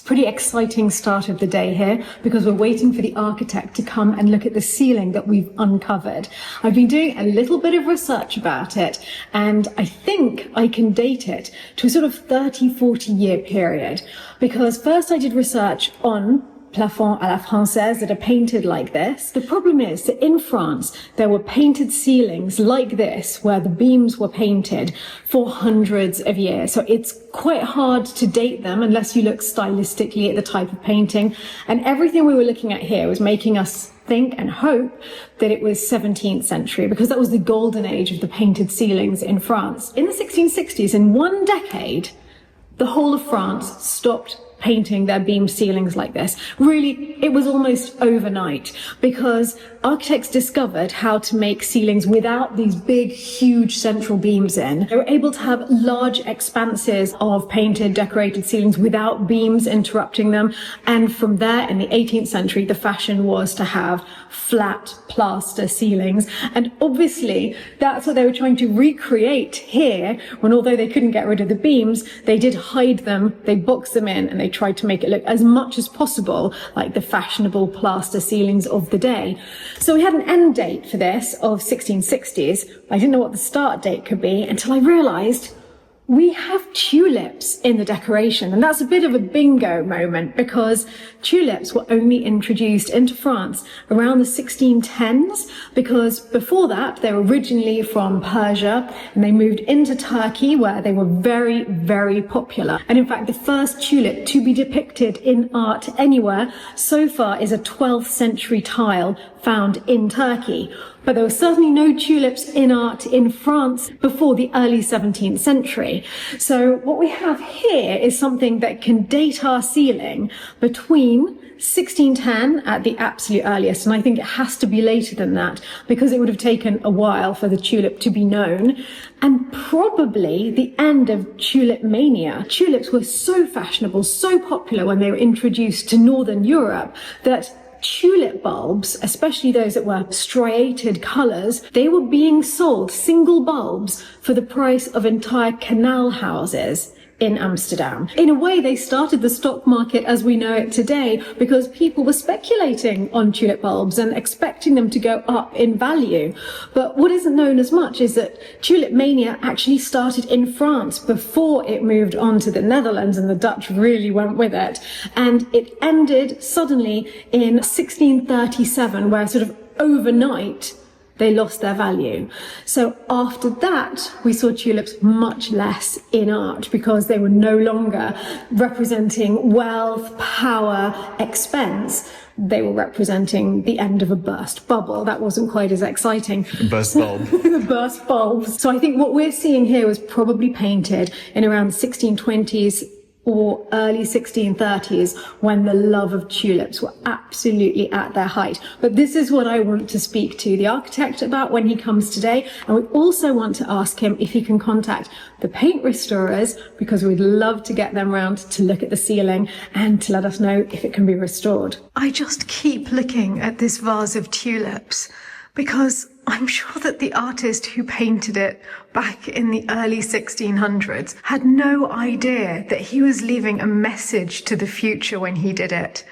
Pretty exciting start of the day here because we're waiting for the architect to come and look at the ceiling that we've uncovered. I've been doing a little bit of research about it, and I think I can date it to a sort of 30-40 year period, because first I did research on plafonds à la française that are painted like this. The problem is that in France, there were painted ceilings like this, where the beams were painted for hundreds of years. So it's quite hard to date them unless you look stylistically at the type of painting. And everything we were looking at here was making us think and hope that it was 17th century, because that was the golden age of the painted ceilings in France. In the 1660s, in one decade, the whole of France stopped painting their beam ceilings like this. Really, it was almost overnight, because architects discovered how to make ceilings without these big, huge central beams in. They were able to have large expanses of painted, decorated ceilings without beams interrupting them. And from there, in the 18th century, the fashion was to have flat plaster ceilings. And obviously, that's what they were trying to recreate here, when although they couldn't get rid of the beams, they did hide them, they boxed them in, and they tried to make it look as much as possible like the fashionable plaster ceilings of the day. So we had an end date for this of 1660s. I didn't know what the start date could be until I realised we have tulips in the decoration. And that's a bit of a bingo moment, because tulips were only introduced into France around the 1610s, because before that they were originally from Persia and they moved into Turkey, where they were very, very popular. And in fact, the first tulip to be depicted in art anywhere so far is a 12th century tile found in Turkey. But there were certainly no tulips in art in France before the early 17th century. So what we have here is something that can date our ceiling between 1610 at the absolute earliest, and I think it has to be later than that, because it would have taken a while for the tulip to be known, and probably the end of tulip mania. Tulips were so fashionable, so popular when they were introduced to Northern Europe, that tulip bulbs, especially those that were striated colours, they were being sold, single bulbs, for the price of entire canal houses in Amsterdam. In a way, they started the stock market as we know it today, because people were speculating on tulip bulbs and expecting them to go up in value. But what isn't known as much is that tulip mania actually started in France before it moved on to the Netherlands, and the Dutch really went with it. And it ended suddenly in 1637, where sort of overnight they lost their value. So after that, we saw tulips much less in art, because they were no longer representing wealth, power, expense. They were representing the end of a burst bubble. That wasn't quite as exciting. Burst bulb. The burst bulbs. So I think what we're seeing here was probably painted in around the 1620s or early 1630s, when the love of tulips were absolutely at their height. But this is what I want to speak to the architect about when he comes today. And we also want to ask him if he can contact the paint restorers, because we'd love to get them round to look at the ceiling and to let us know if it can be restored. I just keep looking at this vase of tulips, because I'm sure that the artist who painted it back in the early 1600s had no idea that he was leaving a message to the future when he did it.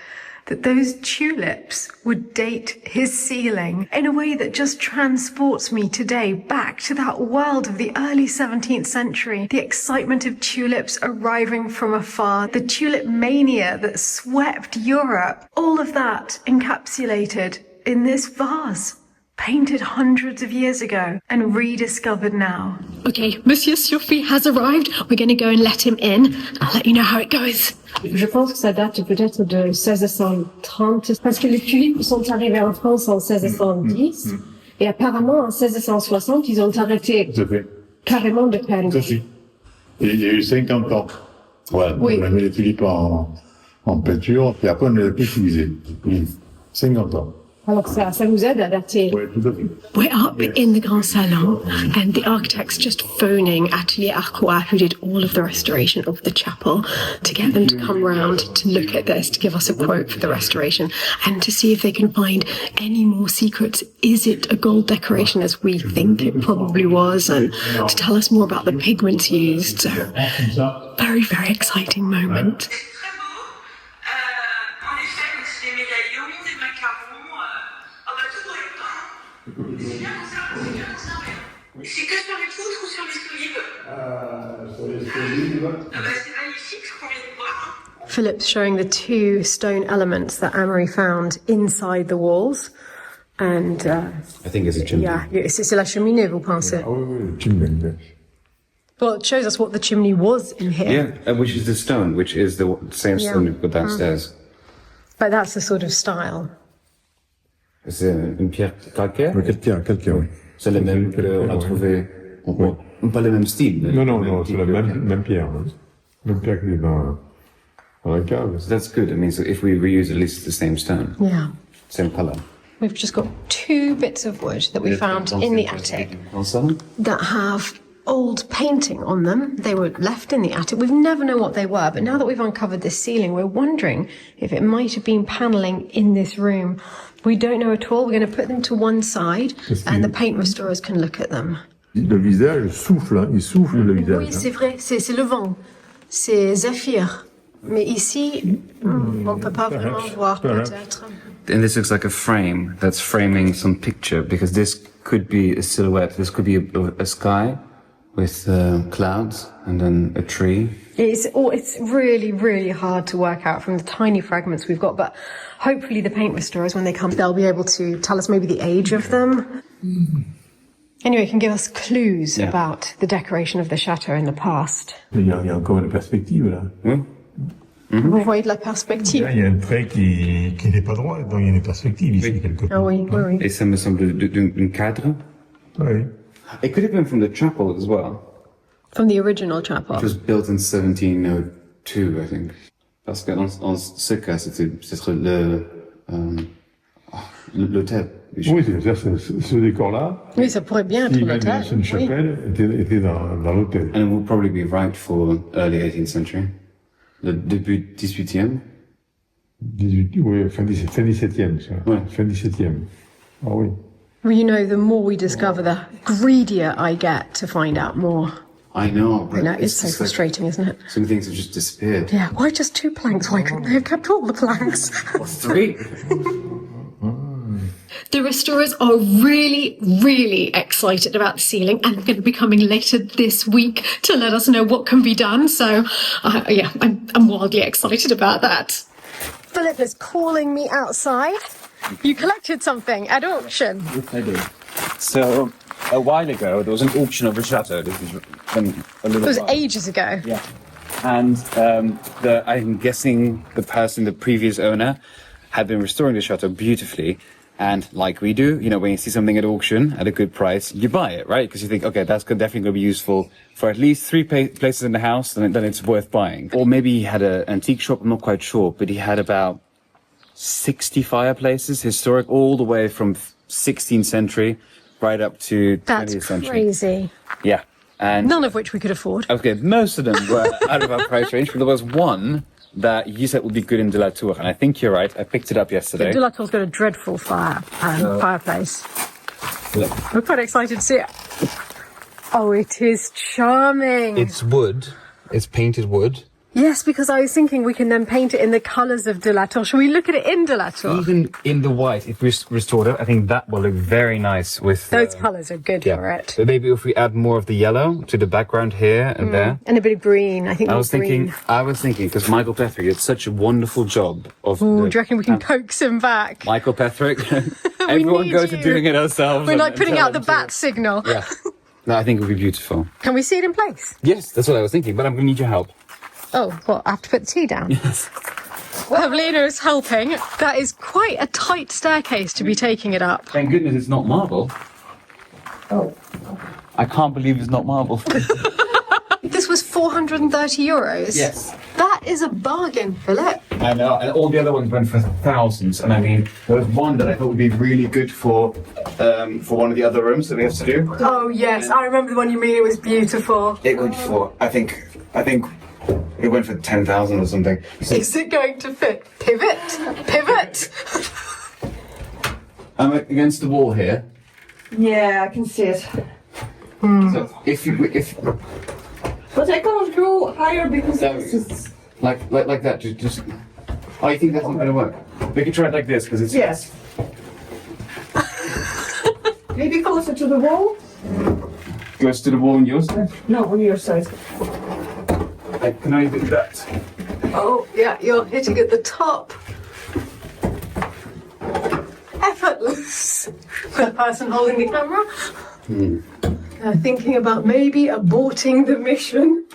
That those tulips would date his ceiling in a way that just transports me today back to that world of the early 17th century. The excitement of tulips arriving from afar, the tulip mania that swept Europe, all of that encapsulated in this vase, painted hundreds of years ago and rediscovered now. Okay, Monsieur Surfi has arrived. We're going to go and let him in. I'll let you know how it goes. Je pense que ça date peut-être de 1630, parce que les tulipes sont arrivées en France en 1610, et apparemment en 1660, ils ont arrêté carrément de peindre. Et il y a eu 50 ans. Voilà, oui. On a mis les tulipes en peinture, et après on ne les a plus utilisées. 50 ans. Alors ça nous aide à dater. Oui, tout à fait. We're up in the Grand Salon, and the architect's just phoning Atelier Arcois, who did all of the restoration of the chapel, to get them to come round to look at this, to give us a quote for the restoration, and to see if they can find any more secrets. Is it a gold decoration, as we think it probably was, and to tell us more about the pigments used. So, very, very exciting moment. oignons, des macarons. Ah bah tout doit être bon. C'est bien conservé, c'est bien conservé. C'est que sur les poutres ou sur les solides? Sur les solides. Ah bah c'est magnifique ce qu'on vient de voir. Philip's showing the two stone elements that Amory found inside the walls. And I think it's a chimney. yeah, c'est la cheminée, vous pensez? Ah oui, le chimney. Well, it shows us what the chimney was in here. Yeah, which is the stone, which is the same stone we've got downstairs. But that's the sort of style. C'est une pierre calcaire. Oui, calcaire, oui. C'est le même qu'on a trouvé. Pas le même style. mais Non, c'est la type. même pierre. Hein. Même pierre qui est dans la cave. So that's good. I mean, so if we reuse at least the same stone, Yeah. same color. We've just got two bits of wood that we found in the attic On Salon? that have old painting on them. They were left in the attic. We've never known what they were, but now that we've uncovered this ceiling, we're wondering if it might have been panelling in this room. We don't know at all. We're going to put them to one side and the paint restorers can look at them. Le visage souffle, hein. Il souffle le visage. Oui, c'est vrai, c'est le vent. C'est Zéphyr. Mais ici, on ne peut pas vraiment voir peut-être. And this looks like a frame that's framing some picture, because this could be a silhouette. This could be a sky with clouds and then a tree. It's really, really hard to work out from the tiny fragments we've got, but hopefully the paint restorers, when they come, they'll be able to tell us maybe the age of them. Anyway, it can give us clues about the decoration of the chateau in the past. Il y a encore une perspective, là. Oui. Vous voyez de la perspective. Là, il y a un trait qui n'est pas droit, donc il y a une perspective ici, quelque part. Ah oui, oui, oui. Et ça me semble d'un cadre. Oui. It could have been from the chapel as well. From the original chapel. It was built in 1702, I think. Parce que en ce cas, ce serait l'hôtel. Oui, c'est ce décor-là. Oui, ça pourrait bien être S'il l'hôtel. met une chapelle, était dans l'hôtel. And it would probably be right for early 18th century. Le début 18e. 18, oui, fin 17e, ça. Ouais. Fin 17e. Ah oui. Well, you know, the more we discover, the greedier I get to find out more. I know, but I know, it's so just frustrating, isn't it? Some things have just disappeared. Yeah, why just 2 planks? Why couldn't they have kept all the planks? Or 3. The restorers are really, really excited about the ceiling and they're going to be coming later this week to let us know what can be done. So, yeah, I'm wildly excited about that. Philip is calling me outside. You collected something at auction. Yes, I did. So, a while ago, there was an auction of a chateau. This is a little It was while. ages ago. Yeah. And I'm guessing the previous owner, had been restoring the chateau beautifully. And like we do, you know, when you see something at auction at a good price, you buy it, right? Because you think, okay, that's definitely going to be useful for at least 3 places in the house, then it's worth buying. Or maybe he had an antique shop, I'm not quite sure, but he had about 60 fireplaces, historic, all the way from 16th century right up to 20th That's century. crazy. Yeah. And None of which we could afford. okay, most of them were out of our price range, but there was one that you said would be good in de la Tour, and I think you're right. I picked it up yesterday. De La Tour's got a dreadful fireplace. Look. We're quite excited to see it. Oh, it is charming. It's wood. It's painted wood. Yes, because I was thinking we can then paint it in the colours of De La Tour. Shall we look at it in De La Tour? Even in the white, if we restored it, I think that will look very nice with... Those colours are good for it. But maybe if we add more of the yellow to the background here and there. And a bit of green. I think I more was green. thinking, because Michael Petherick did such a wonderful job of... Ooh, do you reckon we can coax him back? Michael Petherick. Everyone need goes you. to doing it ourselves. We're and- like and putting tell out the them to- bat signal. Yeah. No, I think it would be beautiful. Can we see it in place? Yes, that's what I was thinking, but I'm going to need your help. Oh, well, I have to put the tea down. Yes. Well, Lena is helping. That is quite a tight staircase to be taking it up. Thank goodness it's not marble. Oh. I can't believe it's not marble. This was 430 euros. Yes. That is a bargain, Philip. I know, and all the other ones went for thousands. And I mean, there was one that I thought would be really good for one of the other rooms that we have to do. Oh, yes. I remember the one you mean. It was beautiful. It went for, I think it went for 10,000 or something. So Is it going to fit? Pivot. Pivot. I'm against the wall here. Yeah, I can see it. So if But I can't go higher because So- this is... like that, just. Oh, you think that's not going to work? We can try it like this because it's Yes. Maybe closer to the wall? close to the wall on your side. No, on your side. Can I do that? Oh, yeah, you're hitting at the top. Effortless for the person holding the camera. Thinking about maybe aborting the mission.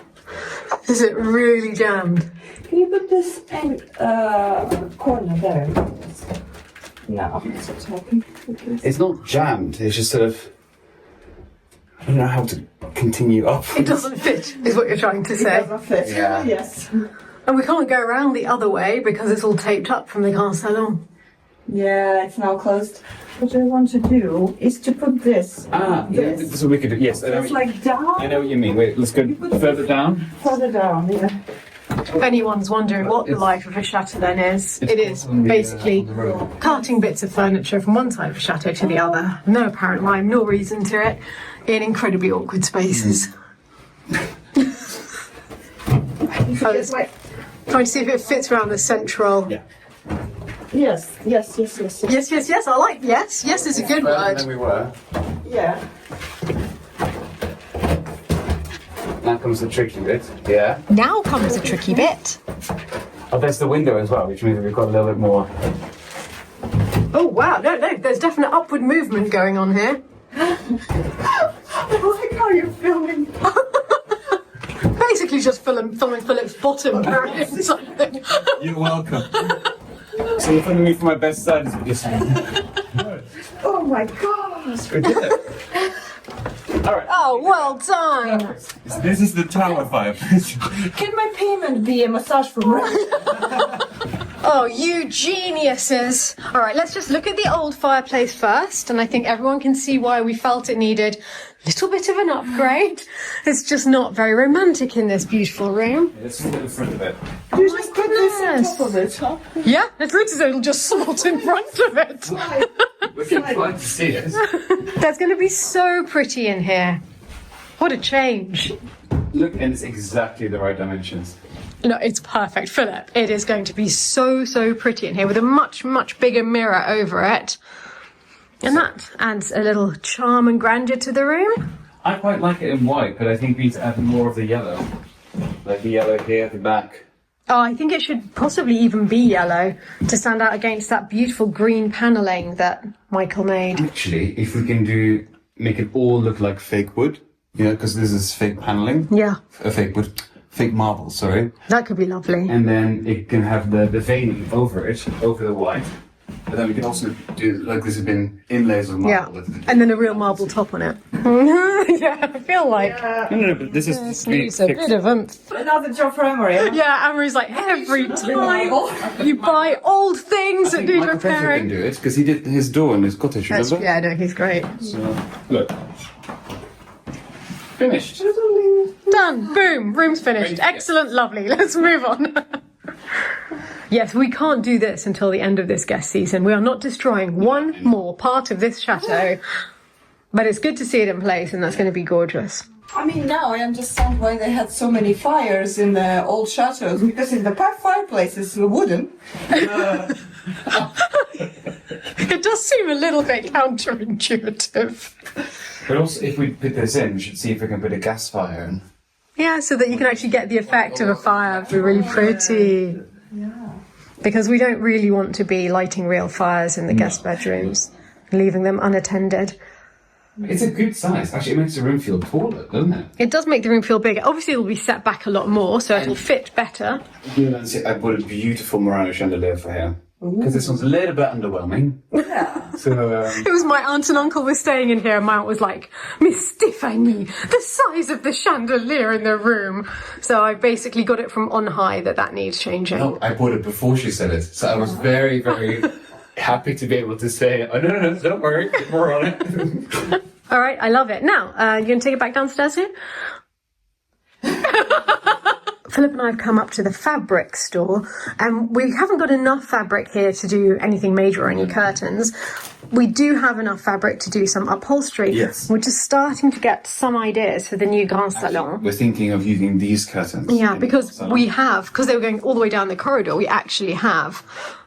Is it really jammed? Can you put this corner there? No, it's okay. It's not jammed. It's just sort of. I don't know how to continue up. It doesn't fit, is what you're trying to It say. doesn't fit. Yeah. Yes. And we can't go around the other way because it's all taped up from the Grand Salon. Yeah, it's now closed. What I want to do is to put this. Yeah. This. So we could. Yes. I know, It's like down, I know what you mean. Wait. Let's go further down. further down. Yeah. If anyone's wondering what the life of a chatelaine is, it is basically carting bits of furniture from one side of a chateau to the other. No apparent rhyme nor reason to it, in incredibly awkward spaces. Trying to see if it fits around the central. Yeah. Yes. Yes, I like yes. Yes is a good Further than word. we were. Yeah. Now comes the tricky bit. Yeah. Now comes the tricky bit. Oh, there's the window as well, which means we've got a little bit more. Oh wow, no, there's definite upward movement going on here. I like how you're filming. Basically just filming Philip's bottom carrying something. You're welcome. So you're filming me from my best side, is what you're saying? Oh my gosh. We did it. All right. Oh, well done. This is the tower fireplace. Can my payment be a massage for rent? Oh, you geniuses. All right, let's just look at the old fireplace first, and I think everyone can see why we felt it needed a little bit of an upgrade. It's just not very romantic in this beautiful room. Let's look at the front of it. You just put this on goodness. top of it, huh? Yeah, it looks as though it'll just slot in front of it. We can try to see it. That's going to be so pretty in here. What a change. Look, and it's exactly the right dimensions. No, it's perfect, Philip. It is going to be so pretty in here with a much bigger mirror over it. And that adds a little charm and grandeur to the room. I quite like it in white, but I think we need to add more of the yellow. Like the yellow here at the back. Oh, I think it should possibly even be yellow to stand out against that beautiful green panelling that Michael made. Actually, if we can make it all look like fake wood, because this is fake paneling. Yeah, Fake wood, fake marble, sorry. that could be lovely. And then it can have the veining over it, over the white. But then we can also do like this has been inlays of Yeah, marble. and then a real marble top on it. Yeah, I feel like No, but this is this needs a bit of oomph. Another job for Emery. Huh? Yeah, Amory's like every time you buy old things that need Michael Professor can repairing. do it because he did his door in his cottage, remember? Yeah, no, he's great. So, look. Finished. Done. Boom. Room's finished. Excellent. Lovely. Let's move on. Yes, we can't do this until the end of this guest season. We are not destroying one more part of this chateau. But it's good to see it in place, and that's going to be gorgeous. I mean, now I understand why they had so many fires in the old chateaus, because in the past fireplaces were wooden. It does seem a little bit counterintuitive. But also, if we put this in, we should see if we can put a gas fire in. Yeah, so that you can actually get the effect of a fire. It'd be really pretty. Because we don't really want to be lighting real fires in the guest bedrooms, leaving them unattended. It's a good size. Actually, it makes the room feel taller, doesn't it? It does make the room feel bigger. Obviously, it'll be set back a lot more, so it'll fit better. I bought a beautiful Murano chandelier for here. Because this one's a little bit underwhelming. Yeah. So, It was my aunt and uncle were staying in here, and my aunt was like, Miss Stephanie, the size of the chandelier in the room. So I basically got it from on high that needs changing. no, I bought it before she said it. So I was very, very happy to be able to say, oh, no, don't worry, we're on it. All right, I love it. Now, you going to take it back downstairs here? Philip and I have come up to the fabric store, and we haven't got enough fabric here to do anything major or any curtains. We do have enough fabric to do some upholstery. Yes. We're just starting to get some ideas for the new Grand Salon. We're thinking of using these curtains. Yeah, in the because salon. we have, because they were going all the way down the corridor, we actually have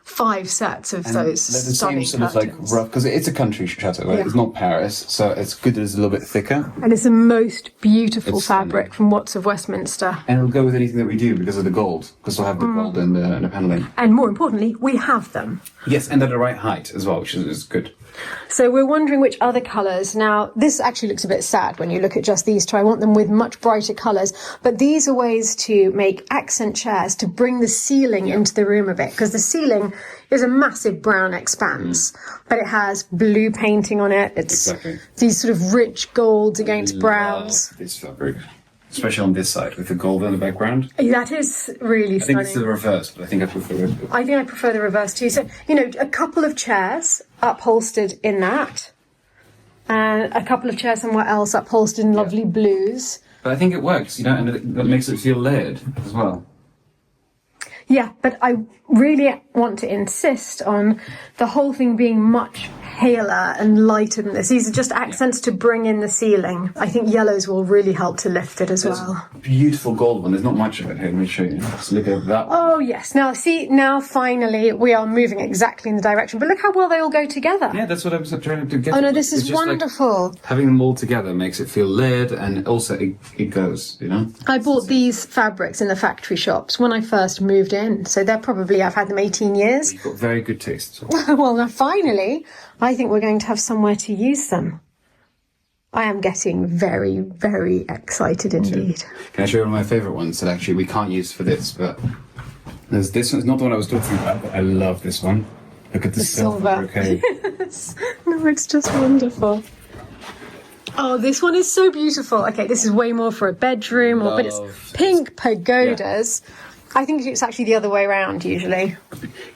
5 sets of And those they're the stunning same sort of like curtains. rough, because it's a country chateau, right? Yeah. It's not Paris, so it's good that it's a little bit thicker. And it's the most beautiful It's fabric stunning. from Watts of Westminster. And it'll go with anything that we do because of the gold, because we'll have the gold and the paneling. And more importantly, we have them. Yes, and they're the right height as well, which is good. So we're wondering which other colours. Now, this actually looks a bit sad when you look at just these two. I want them with much brighter colours. But these are ways to make accent chairs, to bring the ceiling into the room a bit. Because the ceiling is a massive brown expanse. But it has blue painting on it. It's Exactly. these sort of rich golds against browns. Love this fabric, especially on this side with the gold in the background. That is really I think it's stunning. the reverse, but I think I prefer it. I think I prefer the reverse too. So, you know, a couple of chairs upholstered in that, and a couple of chairs somewhere else upholstered in lovely blues. But I think it works, you know, and that makes it feel layered as well. Yeah, but I really want to insist on the whole thing being much paler and lighter than this. These are just accents to bring in the ceiling. I think yellows will really help to lift it as There's well. a beautiful gold one. There's not much of it here. Let me show you. Just look at that one. Oh yes, now see, now finally we are moving exactly in the direction. But look how well they all go together. Yeah, that's what I was trying to get. Oh no, at. this It's is just like wonderful. having them all together makes it feel layered, and also it goes, you know. I bought these fabrics in the factory shops when I first moved in, so they're probably, I've had them 18 years. You've got very good taste. Well, now finally, I think we're going to have somewhere to use them. I am getting very, very excited indeed. Can I show you one of my favourite ones that actually we can't use for this, but there's this one. It's not the one I was talking about, but I love this one. Look at the silver silver. brocade. No, it's just wonderful. Oh, this one is so beautiful. Okay, this is way more for a bedroom, but it's Love. pink pagodas. I think it's actually the other way around usually.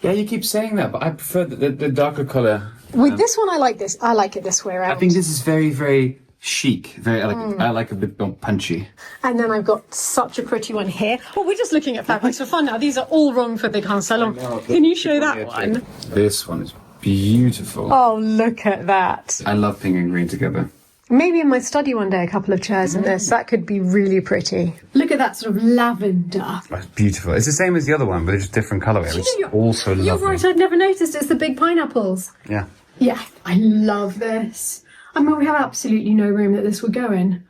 Yeah, you keep saying that, but I prefer the darker colour. With this one, I like this. I like it this way around. I think this is very, very chic. Very, I like a bit more punchy. And then I've got such a pretty one here. Well, we're just looking at fabrics for fun now. These are all wrong for the Grand Salon. Can you show that one? This one is beautiful. Oh, look at that. I love pink and green together. Maybe in my study one day, a couple of chairs in this. That could be really pretty. Look at that sort of lavender. It's beautiful. It's the same as the other one, but it's just different colourway. It's also lovely. You're right, I'd never noticed. It's the big pineapples. Yeah. Yeah, I love this. I mean, we have absolutely no room that this would go in.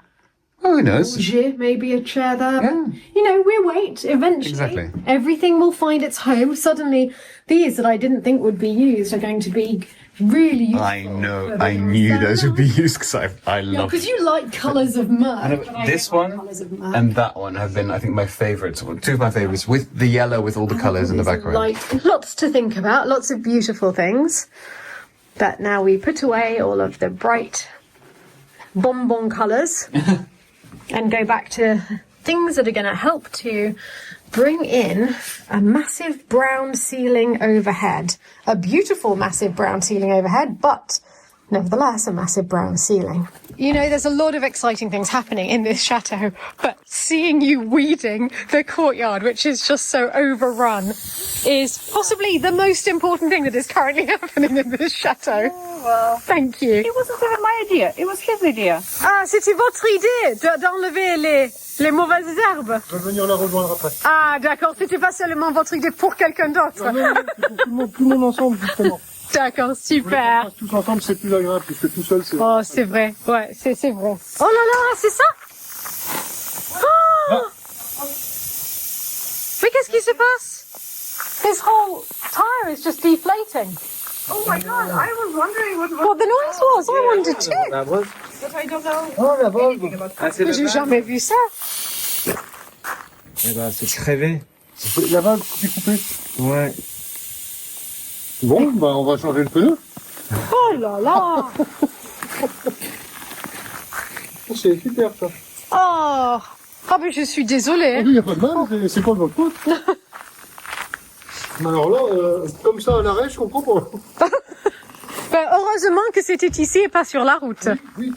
Oh, who knows? Maybe a chair there. Yeah. You know, we'll wait. Eventually, Exactly. everything will find its home. Suddenly, these that I didn't think would be used are going to be really useful. I know. for the I knew those would be salon. used because I love Because you like colours of mud. and I this don't like one colours of mud. and that one have been, I think, my favourites. Well, two of my favourites, with the yellow with all the colours in the background. Like, lots to think about, lots of beautiful things. But now we put away all of the bright bonbon colours and go back to things that are going to help to bring in a massive brown ceiling overhead. A beautiful massive brown ceiling overhead, but nevertheless a massive brown ceiling. You know, there's a lot of exciting things happening in this chateau, but seeing you weeding the courtyard, which is just so overrun, is possibly the most important thing that is currently happening in this chateau. Oh, well. Thank you. It wasn't even my idea. It was his idea. Ah, c'était votre idée d'enlever les mauvaises herbes. Je vais venir la rejoindre après. Ah, d'accord, c'était pas seulement votre idée pour quelqu'un d'autre. Non, tout le monde ensemble, justement. D'accord, super. Parce que tous ensemble, c'est plus agréable, puisque tout seul, c'est... Oh, c'est vrai, ouais, c'est vrai. Oh là là, c'est ça? Oh mais qu'est-ce qui se passe? This whole tire is just deflating. Oh my god, I was wondering What the noise was, I wondered too. but I don't know Oh, la base. anything about Mais j'ai jamais vu ça. Eh ben, c'est crevé. La valve découpée. Ouais. Bon, bah, on va changer le pneu. Oh là là. C'est super, ça. Oh. Ah mais je suis désolée. Il n'y a pas de mal, c'est pas de votre faute. Mais alors là, comme ça à l'arrêt, je comprends pas. Ben, heureusement que c'était ici et pas sur la route. Oui,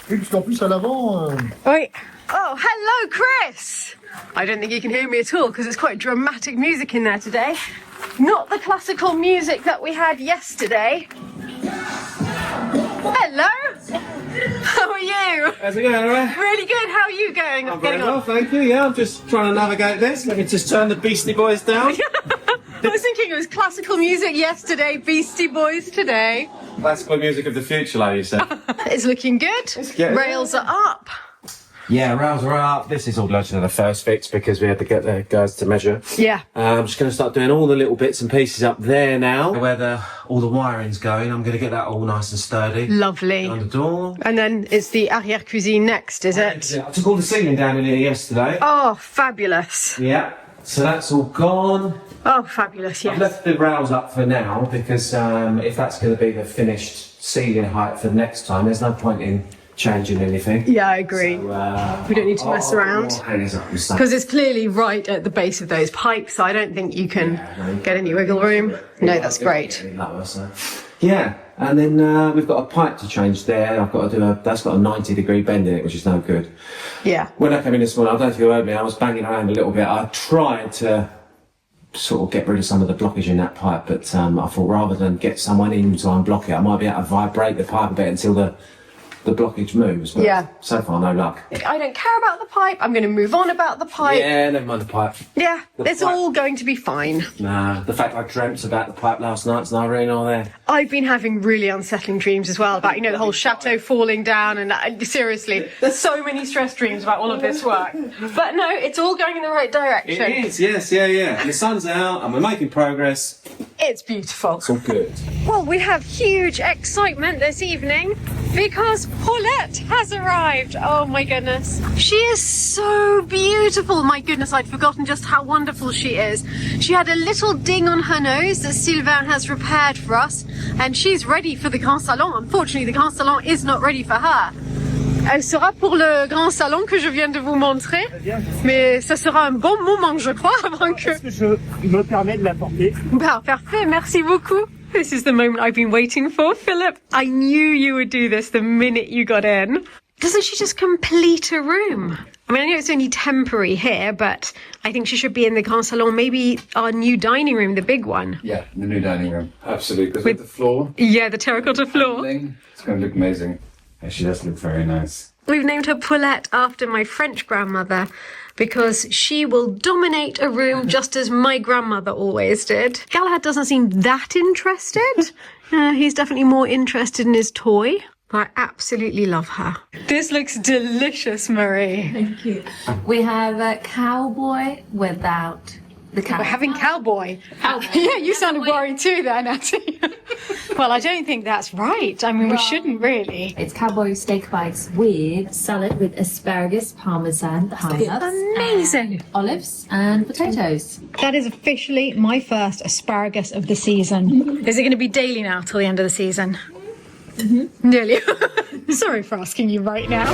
puisqu'en plus à l'avant... Oui. Oh, hello, Chris! I don't think you can hear me at all because it's quite dramatic music in there today. Not the classical music that we had yesterday. Hello! How are you? How's it going, alright? Really good. How are you going? I'm very well, thank you. Yeah, I'm just trying to navigate this. Let me just turn the Beastie Boys down. I was thinking it was classical music yesterday, Beastie Boys today. Classical music of the future, like you said. It's looking good. Rails are up. Yeah, rails are up. This is all literally the first fix because we had to get the guys to measure. Yeah. I'm just going to start doing all the little bits and pieces up there now, where all the wiring's going. I'm going to get that all nice and sturdy. Lovely. On the door. And then it's the arrière-cuisine next, is it? I took all the ceiling down in here yesterday. Oh, fabulous. Yeah. So that's all gone. Oh, fabulous, I've yes. left the rails up for now because if that's going to be the finished ceiling height for next time, there's no point in changing anything. Yeah, I agree. So, we don't need to mess around. Because it's clearly right at the base of those pipes, so I don't think you can get any wiggle room. No, that's great. Yeah, and then we've got a pipe to change there. I've got to do that's got a 90-degree bend in it, which is no good. Yeah. When I came in this morning, I don't know if you heard me, I was banging around a little bit. I tried to sort of get rid of some of the blockage in that pipe, but I thought rather than get someone in to unblock it, I might be able to vibrate the pipe a bit until the blockage moves. But yeah. So far, no luck. I don't care about the pipe. I'm going to move on about the pipe. Yeah, never mind the pipe. Yeah, it's all going to be fine. Nah, the fact I dreamt about the pipe last night's not really all there. I've been having really unsettling dreams as well about, the whole chateau falling down and seriously, there's so many stress dreams about all of this work. But no, it's all going in the right direction. It is, yes, yeah. And the sun's out and we're making progress. It's beautiful. It's all good. Well, we have huge excitement this evening because Paulette has arrived. Oh my goodness. She is so beautiful. My goodness, I'd forgotten just how wonderful she is. She had a little ding on her nose that Sylvain has repaired for us, and she's ready for the Grand Salon. Unfortunately, the Grand Salon is not ready for her. Elle sera pour le Grand Salon que je viens de vous montrer, mais ça sera un bon moment, je crois, avant que... Est-ce que je me permets de la porter? Bah, parfait, merci beaucoup. This is the moment I've been waiting for, Philip. I knew you would do this the minute you got in. Doesn't she just complete a room? I mean, I know it's only temporary here, but I think she should be in the Grand Salon, maybe our new dining room, the big one. Yeah, the new dining room. Absolutely. Because with the floor. Yeah, the terracotta floor. It's going to look amazing. Yeah, she does look very nice. We've named her Paulette after my French grandmother because she will dominate a room just as my grandmother always did. Galahad doesn't seem that interested. He's definitely more interested in his toy. I absolutely love her. This looks delicious, Marie. Thank you. We have a cowboy without the cowboy. We're having cowboy. Yeah, you sounded worried too there, Natty. Well, I don't think that's right. I mean, we shouldn't really. It's cowboy steak bites with salad with asparagus, parmesan, pine nuts, amazing, olives and potatoes. That is officially my first asparagus of the season. Is it going to be daily now till the end of the season? Mm-hmm. Nearly. Sorry for asking you right now.